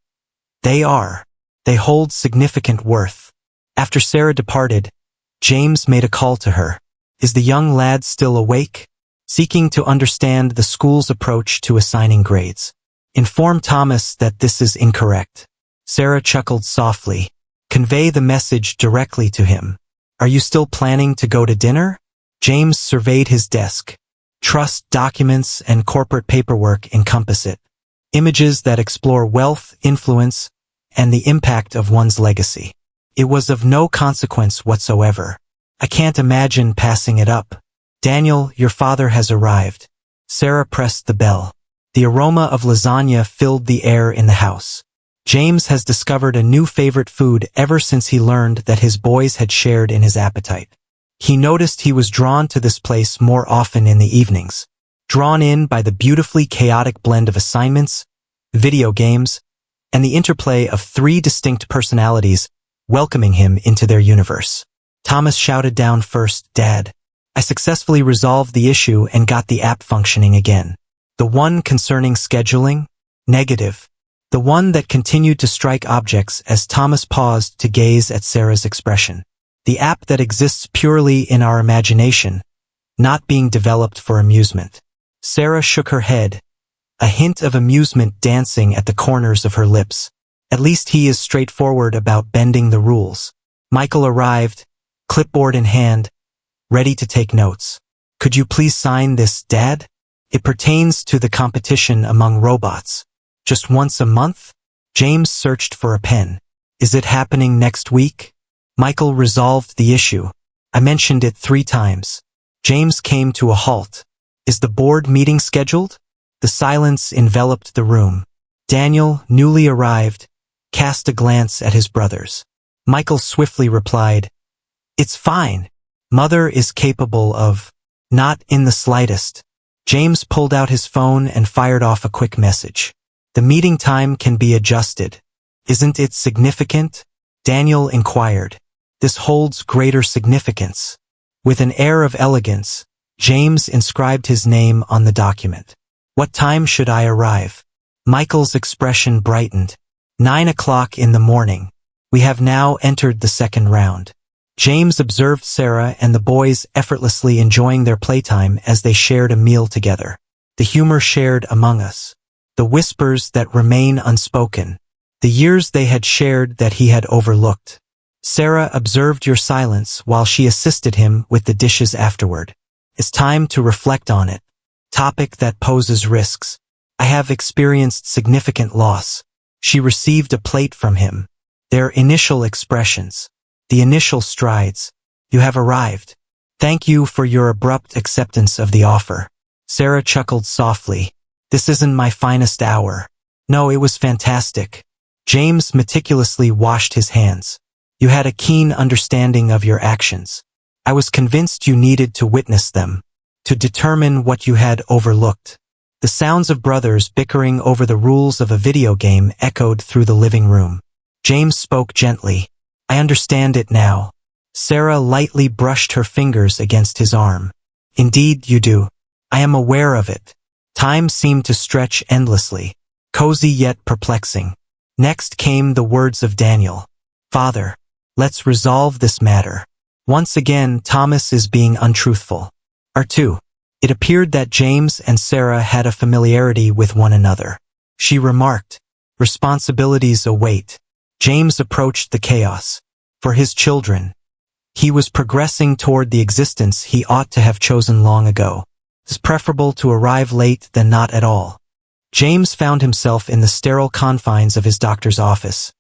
S1: They hold significant worth. After Sarah departed, James made a call to her. Is the young lad still awake? Seeking to understand the school's approach to assigning grades. Inform Thomas that this is incorrect. Sarah chuckled softly. Convey the message directly to him. Are you still planning to go to dinner? James surveyed his desk. Trust documents and corporate paperwork encompass it. Images that explore wealth, influence, and the impact of one's legacy. It was of no consequence whatsoever. I can't imagine passing it up. Daniel, your father has arrived. Sarah pressed the bell. The aroma of lasagna filled the air in the house. James has discovered a new favorite food ever since he learned that his boys had shared in his appetite. He noticed he was drawn to this place more often in the evenings. drawn in by the beautifully chaotic blend of assignments, video games, and the interplay of three distinct personalities welcoming him into their universe. Thomas shouted down first, "Dad, I successfully resolved the issue and got the app functioning again. The one concerning scheduling? Negative. The one that continued to strike objects as Thomas paused to gaze at Sarah's expression. The app that exists purely in our imagination, not being developed for amusement." Sarah shook her head, a hint of amusement dancing at the corners of her lips. At least he is straightforward about bending the rules. Michael arrived, clipboard in hand, ready to take notes. "Could you please sign this, Dad? It pertains to the competition among robots. Just once a month?" James searched for a pen. "Is it happening next week?" Michael resolved the issue. "I mentioned it 3 times. James came to a halt. "Is the board meeting scheduled?" The silence enveloped the room. Daniel, newly arrived, cast a glance at his brothers. Michael swiftly replied, "It's fine. Mother is capable of—" "Not in the slightest." James pulled out his phone and fired off a quick message. "The meeting time can be adjusted. Isn't it significant?" Daniel inquired. "This holds greater significance." With an air of elegance, James inscribed his name on the document. "What time should I arrive?" Michael's expression brightened. 9 o'clock in the morning. We have now entered the second round." James observed Sarah and the boys effortlessly enjoying their playtime as they shared a meal together. The humor shared among us. The whispers that remain unspoken. The years they had shared that he had overlooked. Sarah observed your silence while she assisted him with the dishes afterward. "It's time to reflect on it. Topic that poses risks. I have experienced significant loss." She received a plate from him. Their initial expressions. The initial strides. "You have arrived. Thank you for your abrupt acceptance of the offer." Sarah chuckled softly. "This isn't my finest hour." "No, it was fantastic." James meticulously washed his hands. "You had a keen understanding of your actions. I was convinced you needed to witness them, to determine what you had overlooked." The sounds of brothers bickering over the rules of a video game echoed through the living room. James spoke gently. "I understand it now." Sarah lightly brushed her fingers against his arm. "Indeed you do. I am aware of it." Time seemed to stretch endlessly, cozy yet perplexing. Next came the words of Daniel. "Father, let's resolve this matter. Once again, Thomas is being untruthful." R2. It appeared that James and Sarah had a familiarity with one another. She remarked, "Responsibilities await." James approached the chaos. For his children. He was progressing toward the existence he ought to have chosen long ago. It is preferable to arrive late than not at all. James found himself in the sterile confines of his doctor's office.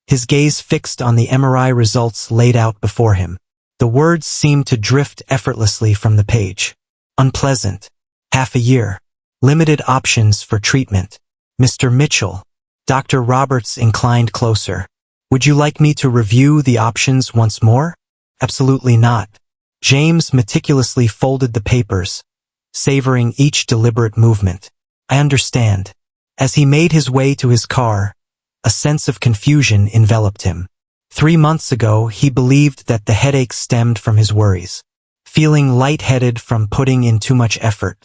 S1: His gaze fixed on the MRI results laid out before him. The words seemed to drift effortlessly from the page. "Unpleasant. Half a year. Limited options for treatment. Mr. Mitchell." Dr. Roberts inclined closer. "Would you like me to review the options once more?" "Absolutely not." James meticulously folded the papers, savoring each deliberate movement. "I understand." As he made his way to his car, a sense of confusion enveloped him. 3 months ago, he believed that the headache stemmed from his worries, feeling lightheaded from putting in too much effort.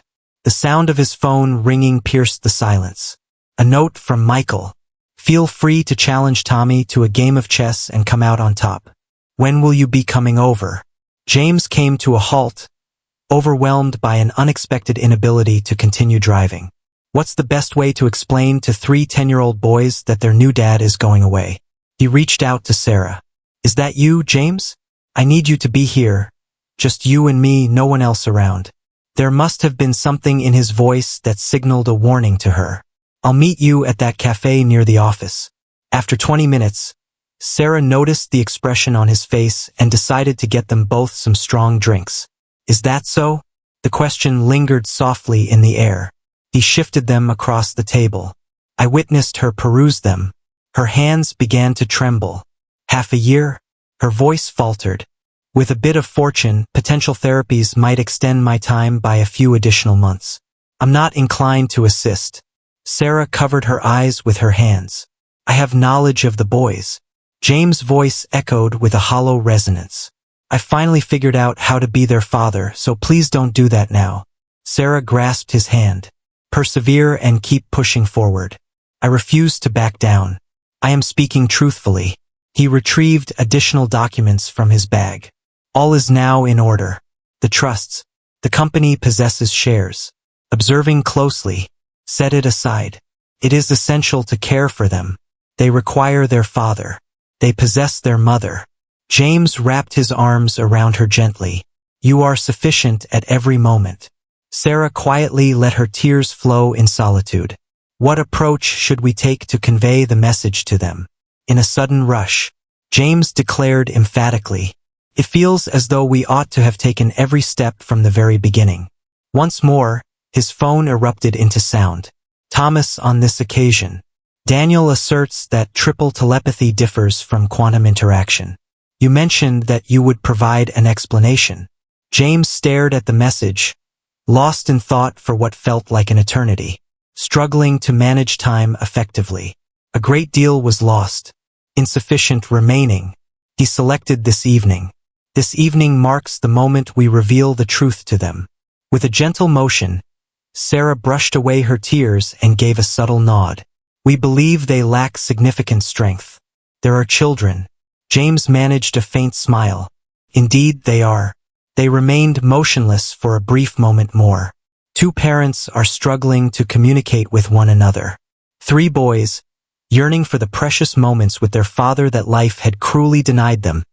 S1: The sound of his phone ringing pierced the silence. A note from Michael. "Feel free to challenge Tommy to a game of chess and come out on top. When will you be coming over?" James came to a halt, overwhelmed by an unexpected inability to continue driving. What's the best way to explain to 3 10-year-old boys that their new dad is going away? He reached out to Sarah. "Is that you, James? I need you to be here. Just you and me, no one else around." There must have been something in his voice that signaled a warning to her. "I'll meet you at that cafe near the office." After 20 minutes, Sarah noticed the expression on his face and decided to get them both some strong drinks. "Is that so?" The question lingered softly in the air. He shifted them across the table. I witnessed her peruse them. Her hands began to tremble. "Half a year?" Her voice faltered. "With a bit of fortune, potential therapies might extend my time by a few additional months." I'm not inclined to assist. Sarah covered her eyes with her hands. I have knowledge of the boys. James' voice echoed with a hollow resonance. I finally figured out how to be their father, so please don't do that now. Sarah grasped his hand. Persevere and keep pushing forward. I refuse to back down. I am speaking truthfully. He retrieved additional documents from his bag. All is now in order. The trusts. The company possesses shares. Observing closely. Set it aside. It is essential to care for them. They require their father. They possess their mother. James wrapped his arms around her gently. You are sufficient at every moment. Sarah quietly let her tears flow in solitude. What approach should we take to convey the message to them? In a sudden rush, James declared emphatically, it feels as though we ought to have taken every step from the very beginning. Once more, his phone erupted into sound. Thomas on this occasion. Daniel asserts that triple telepathy differs from quantum interaction. You mentioned that you would provide an explanation. James stared at the message, lost in thought for what felt like an eternity, struggling to manage time effectively. A great deal was lost, insufficient remaining. He selected this evening. This evening marks the moment we reveal the truth to them. With a gentle motion, Sarah brushed away her tears and gave a subtle nod. We believe they lack significant strength. There are children. James managed a faint smile. Indeed, they are. They remained motionless for a brief moment more. Two parents are struggling to communicate with one another. Three boys, yearning for the precious moments with their father that life had cruelly denied them,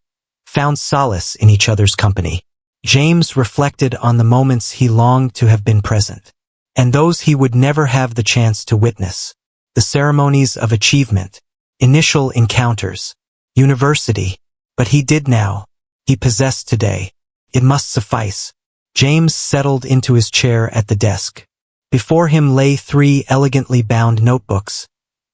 S1: found solace in each other's company. James reflected on the moments he longed to have been present, and those he would never have the chance to witness. The ceremonies of achievement, initial encounters, university. But he did now. He possessed today. It must suffice. James settled into his chair at the desk. Before him lay 3 elegantly bound notebooks,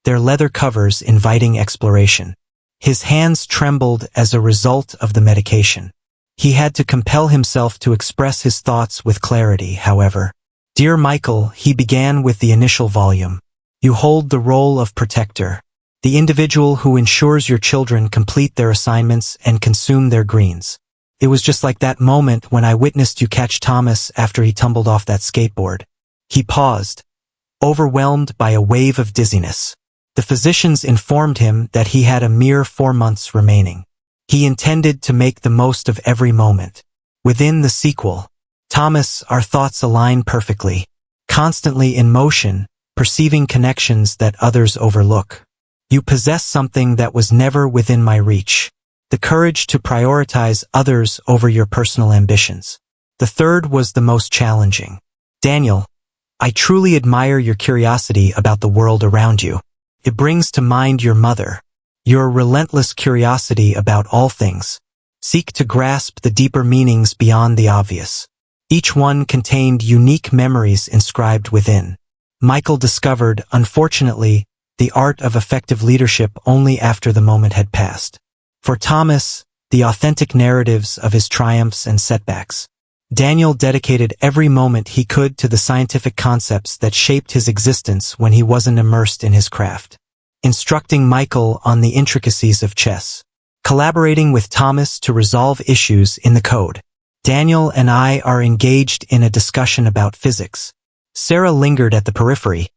S1: their leather covers inviting exploration. His hands trembled as a result of the medication. He had to compel himself to express his thoughts with clarity, however. Dear Michael, he began with the initial volume. You hold the role of protector, the individual who ensures your children complete their assignments and consume their greens. It was just like that moment when I witnessed you catch Thomas after he tumbled off that skateboard. He paused, overwhelmed by a wave of dizziness. The physicians informed him that he had a mere 4 months remaining. He intended to make the most of every moment. Within the sequel, Thomas, our thoughts align perfectly, constantly in motion, perceiving connections that others overlook. You possess something that was never within my reach. The courage to prioritize others over your personal ambitions. The third was the most challenging. Daniel, I truly admire your curiosity about the world around you. It brings to mind your mother. Your relentless curiosity about all things. Seek to grasp the deeper meanings beyond the obvious. Each one contained unique memories inscribed within. Michael discovered, unfortunately, the art of effective leadership only after the moment had passed. For Thomas, the authentic narratives of his triumphs and setbacks. Daniel dedicated every moment he could to the scientific concepts that shaped his existence when he wasn't immersed in his craft. Instructing Michael on the intricacies of chess. Collaborating with Thomas to resolve issues in the code. Daniel and I are engaged in a discussion about physics. Sarah lingered at the periphery,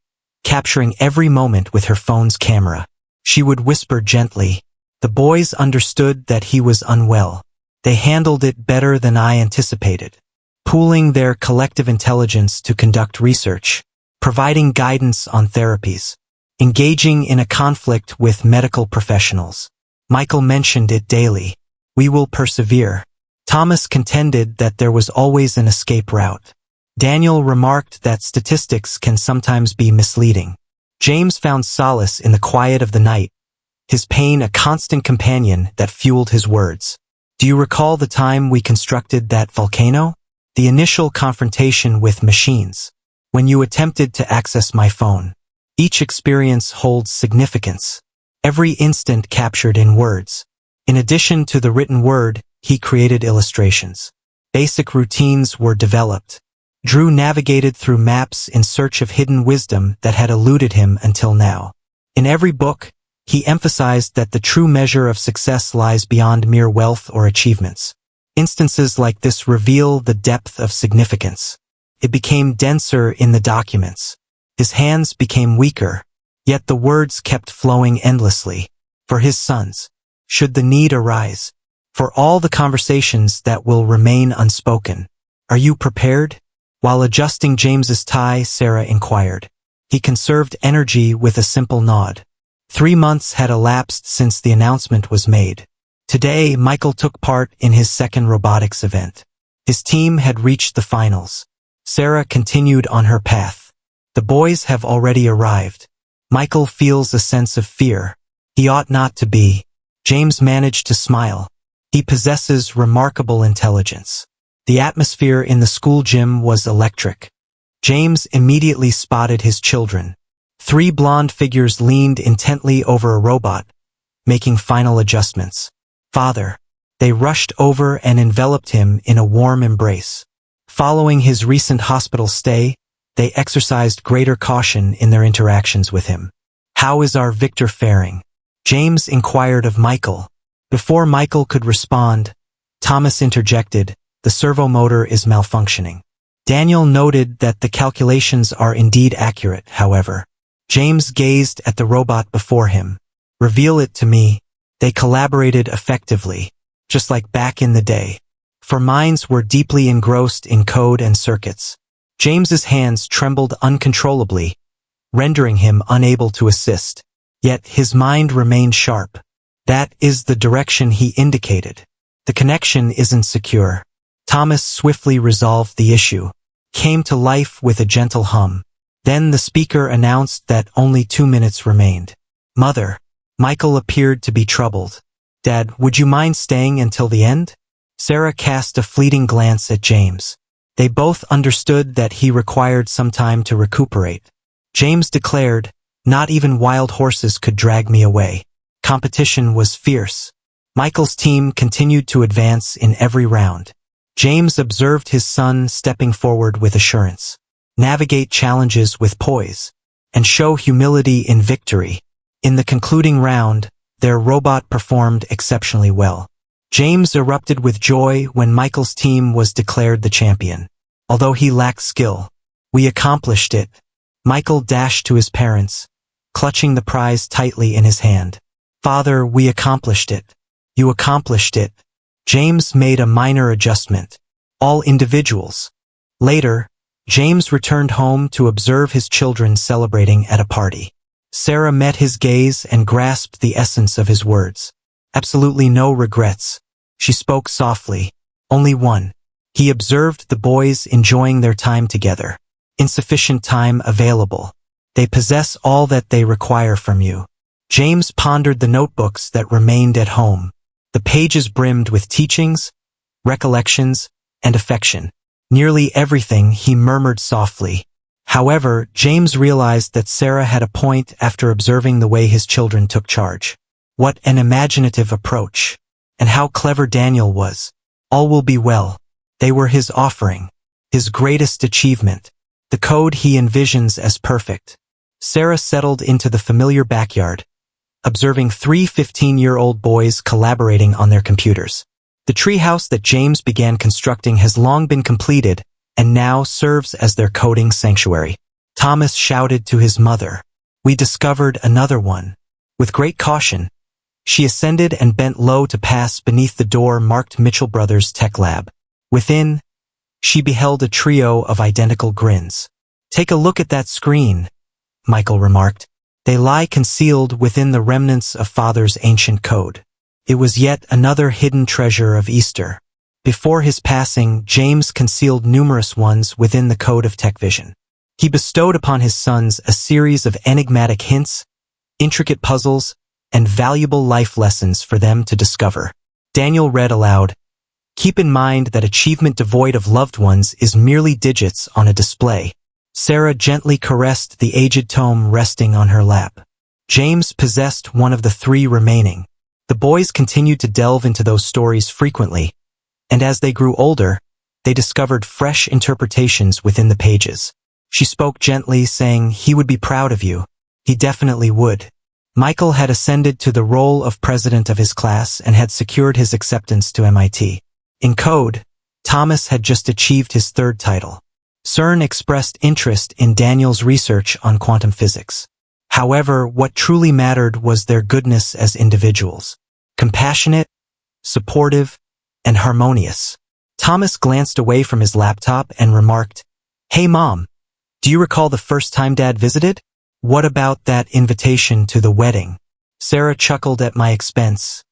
S1: capturing every moment with her phone's camera. She would whisper gently. The boys understood that he was unwell. They handled it better than I anticipated, pooling their collective intelligence to conduct research, providing guidance on therapies, engaging in a conflict with medical professionals. Michael mentioned it daily. We will persevere. Thomas contended that there was always an escape route. Daniel remarked that statistics can sometimes be misleading. James found solace in the quiet of the night, his pain a constant companion that fueled his words. Do you recall the time we constructed that volcano? The initial confrontation with machines. When you attempted to access my phone. Each experience holds significance. Every instant captured in words. In addition to the written word, he created illustrations. Basic routines were developed. Drew navigated through maps in search of hidden wisdom that had eluded him until now. In every book, he emphasized that the true measure of success lies beyond mere wealth or achievements. Instances like this reveal the depth of significance. It became denser in the documents. His hands became weaker, yet the words kept flowing endlessly. For his sons, should the need arise. For all the conversations that will remain unspoken. Are you prepared? While adjusting James's tie, Sarah inquired. He conserved energy with a simple nod. 3 months had elapsed since the announcement was made. Today, Michael took part in his second robotics event. His team had reached the finals. Sarah continued on her path. The boys have already arrived. Michael feels a sense of fear. He ought not to be. James managed to smile. He possesses remarkable intelligence. The atmosphere in the school gym was electric. James immediately spotted his children. 3 blonde figures leaned intently over a robot, making final adjustments. Father. They rushed over and enveloped him in a warm embrace. Following his recent hospital stay, they exercised greater caution in their interactions with him. How is our Victor faring? James inquired of Michael. Before Michael could respond, Thomas interjected, the servo motor is malfunctioning. Daniel noted that the calculations are indeed accurate, however. James gazed at the robot before him. Reveal it to me. They collaborated effectively, just like back in the day. For minds were deeply engrossed in code and circuits. James's hands trembled uncontrollably, rendering him unable to assist. Yet his mind remained sharp. That is the direction he indicated. The connection isn't secure. Thomas swiftly resolved the issue, came to life with a gentle hum. Then the speaker announced that only 2 minutes remained. Mother. Michael appeared to be troubled. Dad, would you mind staying until the end? Sarah cast a fleeting glance at James. They both understood that he required some time to recuperate. James declared, not even wild horses could drag me away. Competition was fierce. Michael's team continued to advance in every round. James observed his son stepping forward with assurance. Navigate challenges with poise. And show humility in victory. In the concluding round, their robot performed exceptionally well. James erupted with joy when Michael's team was declared the champion. Although he lacked skill, we accomplished it. Michael dashed to his parents, clutching the prize tightly in his hand. Father, we accomplished it. You accomplished it. James made a minor adjustment. All individuals. Later, James returned home to observe his children celebrating at a party. Sarah met his gaze and grasped the essence of his words. Absolutely no regrets. She spoke softly. Only one. He observed the boys enjoying their time together. Insufficient time available. They possess all that they require from you. James pondered the notebooks that remained at home. The pages brimmed with teachings, recollections, and affection. Nearly everything he murmured softly. However, James realized that Sarah had a point after observing the way his children took charge. What an imaginative approach. And how clever Daniel was. All will be well. They were his offering. His greatest achievement. The code he envisions as perfect. Sarah settled into the familiar backyard, observing 3 15-year-old boys collaborating on their computers. The treehouse that James began constructing has long been completed, and now serves as their coding sanctuary. Thomas shouted to his mother. We discovered another one. With great caution, she ascended and bent low to pass beneath the door marked Mitchell Brothers Tech Lab. Within, she beheld a trio of identical grins. Take a look at that screen, Michael remarked. They lie concealed within the remnants of Father's ancient code. It was yet another hidden treasure of Easter. Before his passing, James concealed numerous ones within the code of TechVision. He bestowed upon his sons a series of enigmatic hints, intricate puzzles, and valuable life lessons for them to discover. Daniel read aloud, Keep in mind that achievement devoid of loved ones is merely digits on a display. Sarah gently caressed the aged tome resting on her lap. James possessed one of the 3 remaining. The boys continued to delve into those stories frequently, and as they grew older, they discovered fresh interpretations within the pages. She spoke gently, saying he would be proud of you. He definitely would. Michael had ascended to the role of president of his class and had secured his acceptance to MIT. In code, Thomas had just achieved his third title. CERN expressed interest in Daniel's research on quantum physics. However, what truly mattered was their goodness as individuals. Compassionate, supportive, and harmonious. Thomas glanced away from his laptop and remarked, "Hey Mom, do you recall the first time Dad visited? What about that invitation to the wedding?" Sarah chuckled at my expense,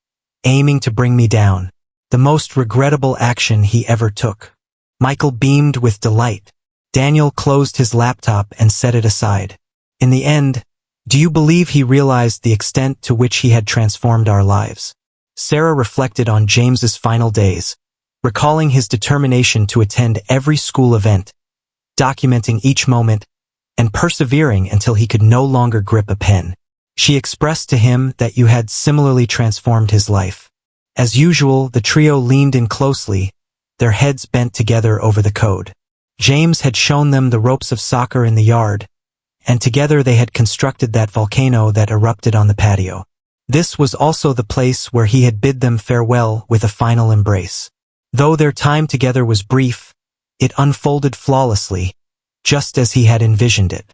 S1: aiming to bring me down. The most regrettable action he ever took. Michael beamed with delight. Daniel closed his laptop and set it aside. In the end, do you believe he realized the extent to which he had transformed our lives? Sarah reflected on James's final days, recalling his determination to attend every school event, documenting each moment, and persevering until he could no longer grip a pen. She expressed to him that you had similarly transformed his life. As usual, the trio leaned in closely, their heads bent together over the code. James had shown them the ropes of soccer in the yard, and together they had constructed that volcano that erupted on the patio. This was also the place where he had bid them farewell with a final embrace. Though their time together was brief, it unfolded flawlessly, just as he had envisioned it.